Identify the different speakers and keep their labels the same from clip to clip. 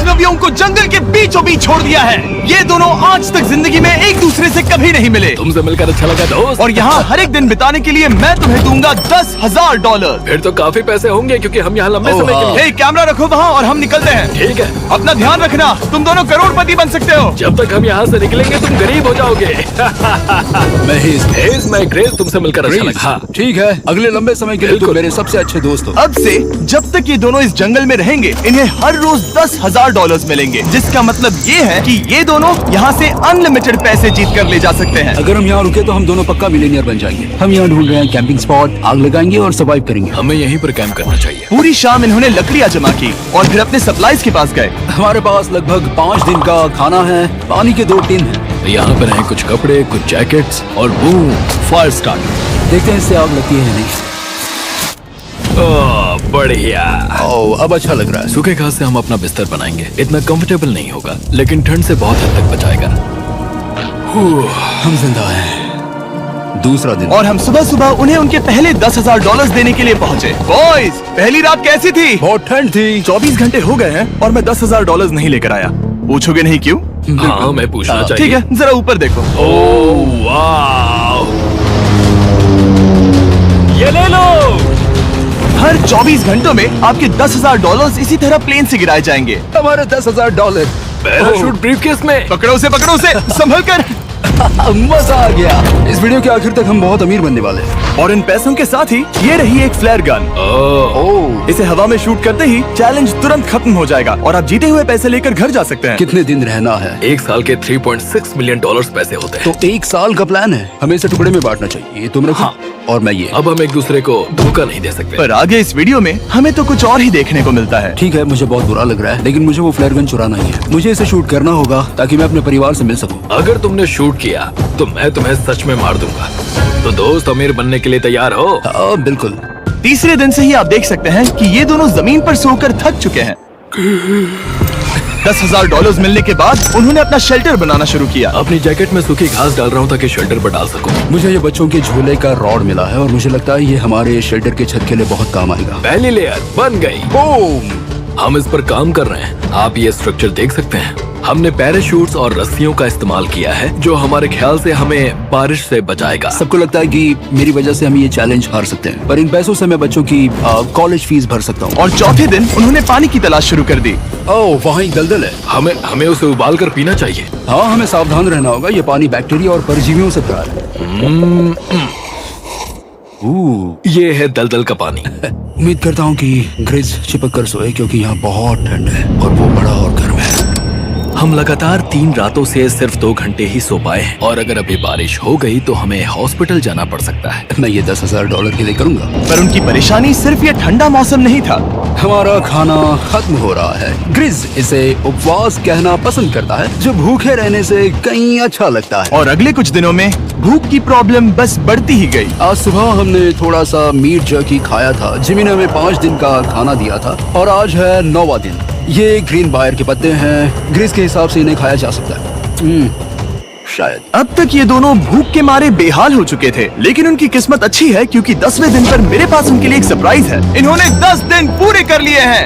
Speaker 1: अजनबियों को जंगल के बीचों बीच छोड़ दिया है। ये दोनों आज तक जिंदगी में एक दूसरे से कभी नहीं मिले।
Speaker 2: तुमसे मिलकर अच्छा लगा दोस्त।
Speaker 1: और यहाँ हर एक दिन बिताने के लिए मैं तुम्हें दूंगा $10,000।
Speaker 2: फिर तो काफी पैसे होंगे क्योंकि हम यहाँ लंबे समय के लिए।
Speaker 1: हे, कैमरा रखो वहाँ और हम निकलते हैं।
Speaker 2: ठीक है।
Speaker 1: अपना ध्यान रखना, तुम दोनों करोड़पति बन सकते हो।
Speaker 2: जब तक हम यहाँ से निकलेंगे तुम गरीब हो जाओगे। मैं ग्रेस, तुमसे मिलकर अच्छा लगा। हाँ।
Speaker 3: ठीक है, अगले लंबे समय के लिए तुम मेरे सबसे अच्छे दोस्त हो।
Speaker 1: अब से जब तक ये दोनों इस जंगल में रहेंगे इन्हें हर रोज $10,000 मिलेंगे, जिसका मतलब ये है कि ये दोनों यहाँ से अनलिमिटेड पैसे जीत कर ले जा सकते हैं।
Speaker 3: अगर हम यहाँ रुके तो हम दोनों पक्का मिलीनियर बन जाएंगे। हम यहाँ ढूंढ रहे हैं कैंपिंग स्पॉट, आग लगाएंगे और सर्वाइव करेंगे।
Speaker 2: हमें यहीं पर कैंप करना चाहिए।
Speaker 1: पूरी शाम इन्होंने लकड़ियाँ जमा की और फिर अपने सप्लाईज के पास गए।
Speaker 3: हमारे पास लगभग 5 दिन का खाना है, पानी के 2 टिन हैं।
Speaker 2: यहाँ पर हैं कुछ कपड़े, कुछ जैकेट्स और बूम, फायर स्टार्टर।
Speaker 3: देखते हैं इससे आग लगती है या नहीं।
Speaker 2: बढ़िया।
Speaker 3: अब अच्छा लग रहा है।
Speaker 2: सूखे घास से हम अपना बिस्तर बनाएंगे। इतना कंफर्टेबल नहीं होगा लेकिन ठंड से बहुत हद तक बचाएगा।
Speaker 3: हम जिंदा हैं। दूसरा दिन
Speaker 1: और हम सुबह सुबह उन्हें उनके पहले $10,000 देने के लिए पहुँचे। बॉयज, पहली रात कैसी थी?
Speaker 3: बहुत ठंड थी।
Speaker 1: 24 घंटे हो गए हैं और मैं $10,000 नहीं लेकर आया। पूछोगे नहीं क्यों?
Speaker 2: हाँ, मैं पूछना चाहिए।
Speaker 1: ठीक है, जरा ऊपर देखो।
Speaker 2: ओह वाह, ये ले लो।
Speaker 1: हर 24 घंटों में आपके $10,000 इसी तरह प्लेन से गिराए जाएंगे।
Speaker 3: हमारे $10,000।
Speaker 2: पैराशूट ब्रीफकेस में।
Speaker 1: पकड़ो उसे संभल कर।
Speaker 3: मजा आ गया। इस वीडियो के आखिर तक हम बहुत अमीर बनने वाले हैं।
Speaker 1: और इन पैसों के साथ ही ये रही एक फ्लेयर गन। इसे हवा में शूट करते ही चैलेंज तुरंत खत्म हो जाएगा और आप जीते हुए पैसे लेकर घर जा सकते हैं।
Speaker 3: कितने दिन रहना है?
Speaker 2: 1 साल के $3.6 मिलियन पैसे होते हैं।
Speaker 3: तो 1 साल का प्लान है। हमें इसे टुकड़े में बांटना चाहिए। ये तुम रखो।
Speaker 2: हाँ।
Speaker 3: और मैं ये।
Speaker 2: अब हम एक दूसरे को धोखा नहीं दे सकते।
Speaker 1: पर आगे इस वीडियो में हमें तो कुछ और ही देखने को मिलता है।
Speaker 3: ठीक है, मुझे बहुत बुरा लग रहा है लेकिन मुझे वो फ्लेयर गन चुराना ही है। मुझे इसे शूट करना होगा ताकि मैं अपने परिवार से मिल सकूं।
Speaker 2: अगर तुमने शूट किया तो मैं तुम्हें सच में मार दूंगा। तो दोस्त, अमीर बनने के लिए तैयार हो?
Speaker 3: हाँ, बिल्कुल।
Speaker 1: तीसरे दिन से ही आप देख सकते हैं कि ये दोनों जमीन पर सोकर थक चुके हैं। $10,000 मिलने के बाद उन्होंने अपना शेल्टर बनाना शुरू किया।
Speaker 2: अपनी जैकेट में सूखी घास डाल रहा हूँ ताकि शेल्टर पर डाल सकूं।
Speaker 3: मुझे ये बच्चों के झूले का रॉड मिला है और मुझे लगता है ये हमारे शेल्टर के छत के लिए बहुत काम आएगा।
Speaker 2: पहली लेयर बन गई।
Speaker 3: बूम!
Speaker 2: हम इस पर काम कर रहे हैं। आप ये स्ट्रक्चर देख सकते हैं। हमने पैराशूट्स और रस्सियों का इस्तेमाल किया है जो हमारे ख्याल से हमें बारिश से बचाएगा।
Speaker 3: सबको लगता है कि मेरी वजह से हम ये चैलेंज हार सकते हैं, पर इन पैसों से मैं बच्चों की कॉलेज फीस भर सकता हूँ।
Speaker 1: और चौथे दिन उन्होंने पानी की तलाश शुरू कर दी।
Speaker 3: ओह, वहाँ एक दलदल है।
Speaker 2: हमें उसे उबाल कर पीना चाहिए।
Speaker 3: हाँ, हमें सावधान रहना होगा। ये पानी बैक्टीरिया और परजीवियों से भरा है।
Speaker 2: ये है दलदल का पानी।
Speaker 3: उम्मीद करता हूँ कि ग्रिज चिपक कर सोए क्योंकि यहाँ बहुत ठंड है और वो बड़ा और गर्म है।
Speaker 2: हम लगातार 3 रातों से सिर्फ 2 घंटे ही सो पाए हैं और अगर अभी बारिश हो गई तो हमें हॉस्पिटल जाना पड़ सकता है।
Speaker 3: मैं ये $10,000 के लिए करूंगा।
Speaker 1: पर उनकी परेशानी सिर्फ ये ठंडा मौसम नहीं था।
Speaker 3: हमारा खाना खत्म हो रहा है। ग्रिज इसे उपवास कहना पसंद करता है, जो भूखे रहने से कहीं अच्छा लगता है।
Speaker 1: और अगले कुछ दिनों में भूख की प्रॉब्लम बस बढ़ती ही गई।
Speaker 3: आज सुबह हमने थोड़ा सा मीट जर्की खाया था। जिमी ने हमें 5 दिन का खाना दिया था और आज है 9वां दिन। ये ग्रीन बायर के पत्ते हैं। ग्रिज के हिसाब से इन्हें खाया जा सकता है। शायद।
Speaker 1: अब तक ये दोनों भूख के मारे बेहाल हो चुके थे, लेकिन उनकी किस्मत अच्छी है क्योंकि 10वें दिन पर मेरे पास उनके लिए एक सरप्राइज है। इन्होंने 10 दिन पूरे कर लिए हैं।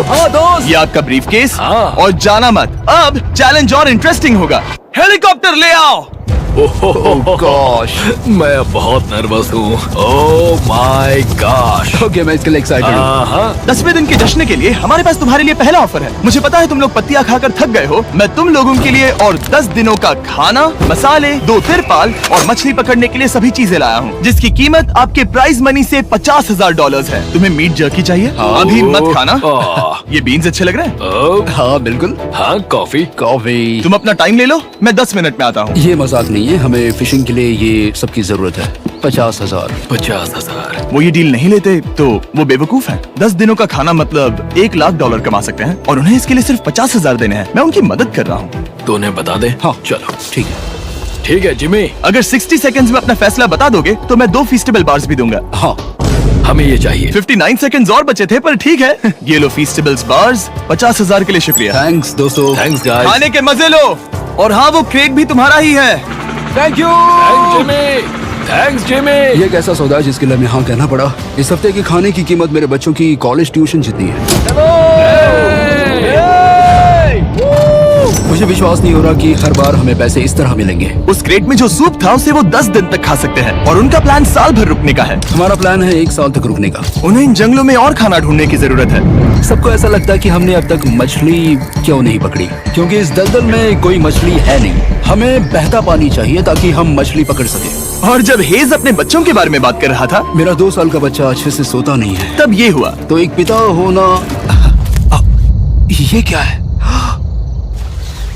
Speaker 3: हाँ दोस्त,
Speaker 1: ये आपका ब्रीफकेस।
Speaker 2: हाँ।
Speaker 1: और जाना मत, अब चैलेंज और इंटरेस्टिंग होगा। हेलीकॉप्टर ले आओ।
Speaker 3: गॉश,
Speaker 2: मैं अब बहुत नर्वस हूँ। Oh my gosh.
Speaker 3: ओके, मैं इसके लिए एक्साइटेड हूँ।
Speaker 1: 10वें दिन के जश्न के लिए हमारे पास तुम्हारे लिए पहला ऑफर है। मुझे पता है तुम लोग पत्तियां खाकर थक गए हो। मैं तुम लोगों के लिए और 10 दिनों का खाना, मसाले, 2 तिरपाल और मछली पकड़ने के लिए सभी चीजें लाया हूँ, जिसकी कीमत आपके प्राइज मनी से $50,000 है। तुम्हें मीट जर्की चाहिए? अभी मत खाना। ये बीन्स अच्छे लग रहे हैं।
Speaker 3: हाँ बिल्कुल।
Speaker 2: हाँ, कॉफी।
Speaker 3: कॉफी।
Speaker 1: तुम अपना टाइम ले लो, मैं 10 मिनट में आता हूँ।
Speaker 3: ये मजाक नहीं है, हमें फिशिंग के लिए ये सबकी जरूरत है। 50,000।
Speaker 2: 50,000।
Speaker 1: वो ये डील नहीं लेते तो वो बेवकूफ हैं। 10 दिनों का खाना मतलब $1,00,000 कमा सकते हैं और उन्हें इसके लिए सिर्फ 50,000 देने हैं। मैं उनकी मदद कर रहा हूँ।
Speaker 2: तो उन्हें बता दे।
Speaker 3: हाँ
Speaker 2: चलो
Speaker 3: ठीक है।
Speaker 2: ठीक है जिमी,
Speaker 1: अगर 60 सेकंड्स में अपना फैसला बता दोगे तो मैं 2 फीस्टेबल बार्स भी दूंगा।
Speaker 3: हाँ,
Speaker 2: हमें ये चाहिए।
Speaker 1: 59 सेकंड्स और बचे थे, पर ठीक है। ये लो फीस्टेबल्स बार्स। 50,000 के लिए शुक्रिया।
Speaker 3: थैंक्स दोस्तों।
Speaker 2: Thanks guys.
Speaker 1: खाने के मजे लो। और हाँ, वो क्रेट भी तुम्हारा ही है।
Speaker 3: Thank you.
Speaker 2: Thanks Jimmy.
Speaker 3: ये एक ऐसा सौदा है जिसके लिए हमें हाँ कहना पड़ा। इस हफ्ते के खाने की कीमत मेरे बच्चों की कॉलेज ट्यूशन जितनी है। विश्वास नहीं हो रहा कि हर बार हमें पैसे इस तरह मिलेंगे।
Speaker 1: उस क्रेट में जो सूप था उसे वो 10 दिन तक खा सकते हैं और उनका प्लान साल भर रुकने का है।
Speaker 3: हमारा प्लान है 1 साल तक रुकने का।
Speaker 1: उन्हें इन जंगलों में और खाना ढूंढने की जरूरत है।
Speaker 3: सबको ऐसा लगता है कि हमने अब तक मछली क्यों नहीं पकड़ी, क्योंकि इस दलदल में कोई मछली है नहीं। हमें बहता पानी चाहिए ताकि हम मछली पकड़ सके।
Speaker 1: और जब हेज अपने बच्चों के बारे में बात कर रहा था,
Speaker 3: मेरा 2 साल का बच्चा अच्छे से सोता नहीं है।
Speaker 1: तब ये हुआ।
Speaker 3: तो एक पिता होना, ये क्या है?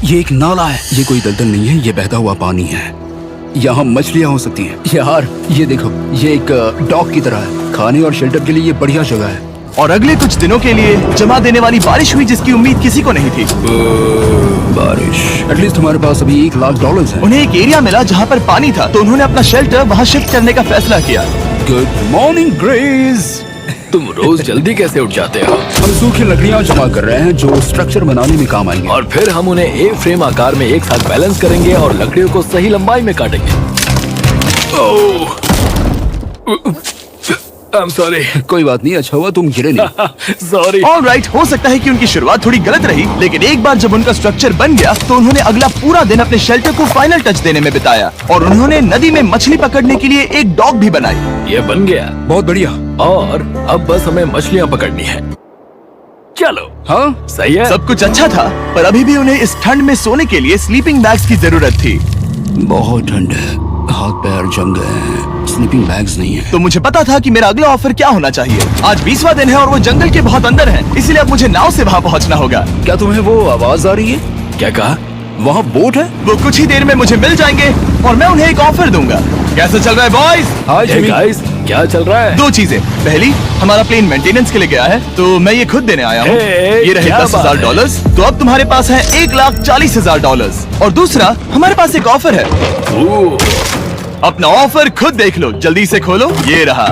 Speaker 3: ये एक नाला है। ये कोई दलदल नहीं है, ये बहता हुआ पानी है। यहाँ मछलियाँ हो सकती हैं। यार ये देखो, ये एक डॉक की तरह है। खाने और शेल्टर के लिए ये बढ़िया जगह है।
Speaker 1: और अगले कुछ दिनों के लिए जमा देने वाली बारिश हुई जिसकी उम्मीद किसी को नहीं थी।
Speaker 3: बारिश। एटलीस्ट हमारे पास अभी $1,00,000 है।
Speaker 1: उन्हें एक एरिया मिला जहाँ पर पानी था, तो उन्होंने अपना शेल्टर वहाँ शिफ्ट करने का फैसला किया।
Speaker 3: Good morning grace.
Speaker 2: तुम रोज जल्दी कैसे उठ जाते हो?
Speaker 3: हम सूखी लकड़ियाँ जमा कर रहे हैं जो स्ट्रक्चर बनाने में काम आएंगे।
Speaker 2: और फिर हम उन्हें ए फ्रेम आकार में एक साथ बैलेंस करेंगे और लकड़ियों को सही लंबाई में काटेंगे। I'm sorry.
Speaker 3: कोई बात नहीं, अच्छा हुआ तुम गिरे नहीं।
Speaker 2: Sorry.
Speaker 1: ऑलराइट, हो सकता है कि उनकी शुरुआत थोड़ी गलत रही, लेकिन एक बार जब उनका स्ट्रक्चर बन गया तो उन्होंने अगला पूरा दिन अपने शेल्टर को फाइनल टच देने में बिताया और उन्होंने नदी में मछली पकड़ने के लिए एक डॉग भी बनाई।
Speaker 2: ये बन गया।
Speaker 3: बहुत बढ़िया।
Speaker 2: और अब बस हमें मछलियाँ पकड़नी है। चलो।
Speaker 3: हाँ
Speaker 2: सही है।
Speaker 1: सब कुछ अच्छा था, पर अभी भी उन्हें इस ठंड में सोने के लिए स्लीपिंग बैग्स की जरूरत थी।
Speaker 3: बहुत ठंड है, हाथ पैर जम गए हैं, स्लीपिंग बैग्स नहीं है।
Speaker 1: तो मुझे पता था कि मेरा अगला ऑफर क्या होना चाहिए। आज 20वां दिन है और वो जंगल के बहुत अंदर है, इसलिए अब मुझे नाव से वहाँ पहुँचना होगा।
Speaker 3: क्या तुम्हें वो आवाज आ रही है?
Speaker 2: क्या कहा?
Speaker 3: वहाँ बोट है।
Speaker 1: वो कुछ ही देर में मुझे मिल जाएंगे और मैं उन्हें एक ऑफर दूंगा। कैसा चल रहा है बॉयज?
Speaker 3: हाय
Speaker 2: Hey
Speaker 3: जिमी।
Speaker 2: guys, क्या चल रहा है?
Speaker 1: 2 चीजें। पहली, हमारा प्लेन मेंटेनेंस के लिए गया है, तो मैं ये खुद देने आया हूँ।
Speaker 2: Hey,
Speaker 1: ये रहे
Speaker 2: क्या
Speaker 1: $10,000, तो अब तुम्हारे पास है $1,40,000। और दूसरा, हमारे पास एक ऑफर है। अपना ऑफर खुद देख लो, जल्दी से खोलो। ये रहा।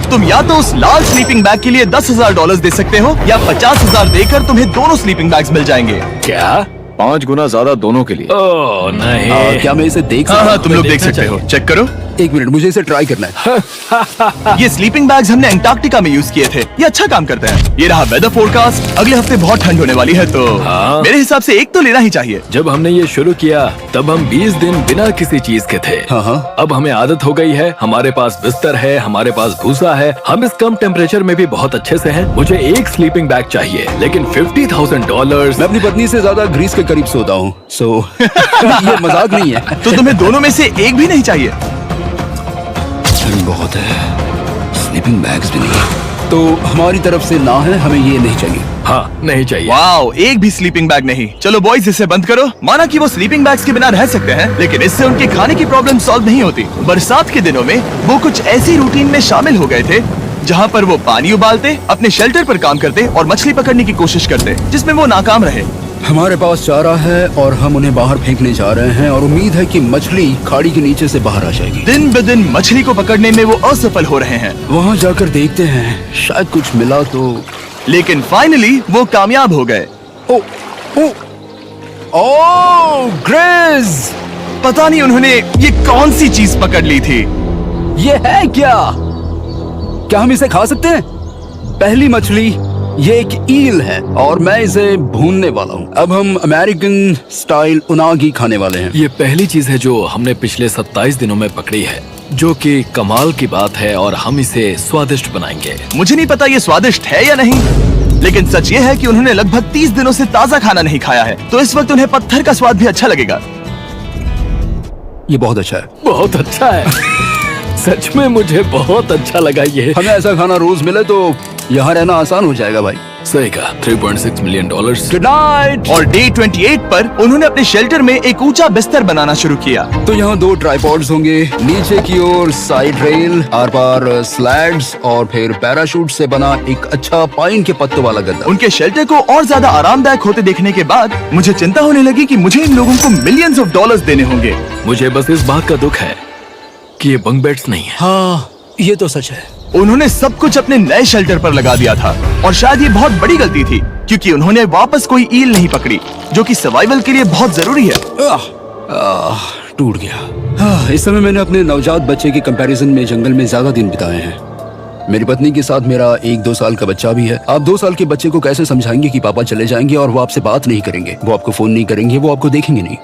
Speaker 1: तुम या तो उस लाल स्लीपिंग बैग के लिए $10,000 दे सकते हो या 50,000 देकर तुम्हें दोनों स्लीपिंग बैग्स मिल जाएंगे।
Speaker 2: क्या?
Speaker 4: 5 गुना ज्यादा दोनों के लिए।
Speaker 2: ओह नहीं।
Speaker 3: क्या मैं इसे देख
Speaker 1: हाँ
Speaker 3: सकता
Speaker 1: हाँ,
Speaker 3: हूँ?
Speaker 1: तुम लोग देख
Speaker 2: देखना
Speaker 1: सकते हो।
Speaker 2: चाहिए।
Speaker 1: चेक करो।
Speaker 3: एक मिनट, मुझे इसे ट्राई करना है।
Speaker 1: ये स्लीपिंग बैग्स हमने अंटार्कटिका में यूज किए थे। ये अच्छा काम करते हैं। ये रहा वेदर फोरकास्ट। अगले हफ्ते बहुत ठंड होने वाली है, तो
Speaker 2: हाँ।
Speaker 1: मेरे हिसाब से एक तो लेना ही चाहिए।
Speaker 2: जब हमने ये शुरू किया तब हम 20 दिन बिना किसी चीज के थे।
Speaker 3: हाँ, हाँ।
Speaker 2: अब हमें आदत हो गई है। हमारे पास बिस्तर है, हमारे पास भूसा है। हम इस कम टेम्परेचर में भी बहुत अच्छे से हैं। मुझे एक स्लीपिंग बैग चाहिए, लेकिन $50,000।
Speaker 3: मैं अपनी पत्नी से ज्यादा ग्रीस के करीब सोता हूँ, सो ये मजाक नहीं है।
Speaker 1: तो तुम्हें दोनों में से एक भी नहीं चाहिए?
Speaker 3: ठंड बहुत है, स्लीपिंग बैग्स भी नहीं। तो हमारी तरफ से ना है, हमें ये नहीं चाहिए।
Speaker 2: हाँ, नहीं चाहिए।
Speaker 1: वाओ, एक भी स्लीपिंग बैग नहीं। चलो बॉयज, इसे बंद करो। माना कि वो स्लीपिंग बैग्स के बिना रह सकते हैं, लेकिन इससे उनके खाने की प्रॉब्लम सॉल्व नहीं होती। बरसात के दिनों में वो कुछ ऐसी रूटीन में शामिल हो गए थे जहाँ पर वो पानी उबालते, अपने शेल्टर पर काम करते और मछली पकड़ने की कोशिश करते, जिसमें वो नाकाम रहे।
Speaker 3: हमारे पास चारा है और हम उन्हें बाहर फेंकने जा रहे हैं और उम्मीद है कि मछली खाड़ी के नीचे से बाहर आ जाएगी।
Speaker 1: दिन ब दिन मछली को पकड़ने में वो असफल हो रहे हैं,
Speaker 3: वहाँ जाकर देखते हैं, शायद कुछ मिला तो।
Speaker 1: लेकिन फाइनली वो कामयाब हो गए।
Speaker 3: ओ, ओ, ओ, ग्रेस!
Speaker 1: पता नहीं उन्होंने ये कौन सी चीज पकड़ ली थी।
Speaker 3: ये है क्या हम इसे खा सकते हैं? पहली मछली, ये एक ईल है और मैं इसे भूनने वाला हूँ। अब हम अमेरिकन स्टाइल उनागी खाने वाले हैं।
Speaker 2: ये पहली चीज है जो हमने पिछले 27 दिनों में पकड़ी है, जो कि कमाल की बात है और हम इसे स्वादिष्ट बनाएंगे।
Speaker 1: मुझे नहीं पता ये स्वादिष्ट है या नहीं, लेकिन सच ये है कि उन्होंने लगभग 30 दिनों से ताजा खाना नहीं खाया है, तो इस वक्त उन्हें पत्थर का स्वाद भी अच्छा लगेगा।
Speaker 3: ये बहुत अच्छा है।
Speaker 2: बहुत अच्छा है। सच में मुझे बहुत अच्छा लगा ये।
Speaker 3: हमें ऐसा खाना रोज मिले तो यहाँ रहना आसान हो जाएगा भाई।
Speaker 2: सही कहा। $3.6 मिलियन।
Speaker 3: Good night.
Speaker 1: और डे 28 पर उन्होंने अपने शेल्टर में एक ऊंचा बिस्तर बनाना शुरू किया।
Speaker 3: तो यहाँ 2 ट्राइपॉड्स होंगे, नीचे की ओर side rail, are par slides और फिर पैराशूट से बना एक अच्छा पाइन के पत्तों वाला गद्दा।
Speaker 1: उनके शेल्टर को और ज्यादा आरामदायक होते देखने के बाद मुझे चिंता होने लगी कि मुझे इन लोगों को मिलियंस ऑफ डॉलर्स देने होंगे।
Speaker 2: मुझे बस इस बात का दुख है कि ये बंक बेड्स नहीं है।
Speaker 3: हाँ, ये तो सच है।
Speaker 1: उन्होंने सब कुछ अपने नए शेल्टर पर लगा दिया था और शायद ये बहुत बड़ी गलती थी, क्योंकि उन्होंने वापस कोई ईल नहीं पकड़ी, जो कि सर्वाइवल के लिए बहुत जरूरी है।
Speaker 3: टूट गया। इस समय मैंने अपने नवजात बच्चे के कंपैरिजन में जंगल में ज्यादा दिन बिताए हैं। मेरी पत्नी के साथ मेरा 1-2 साल का बच्चा भी है। आप 2 साल के बच्चे को कैसे समझाएंगे कि पापा चले जाएंगे और वो आपसे बात नहीं करेंगे, वो आपको फोन नहीं करेंगे, वो आपको देखेंगे नहीं।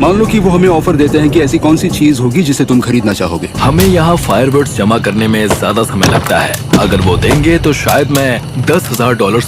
Speaker 3: मान लो कि वो हमें ऑफर देते हैं कि ऐसी कौन सी चीज होगी जिसे तुम खरीदना चाहोगे।
Speaker 2: हमें यहाँ फायरवर्ड्स जमा करने में ज्यादा समय लगता है। अगर वो देंगे तो शायद मैं $10,000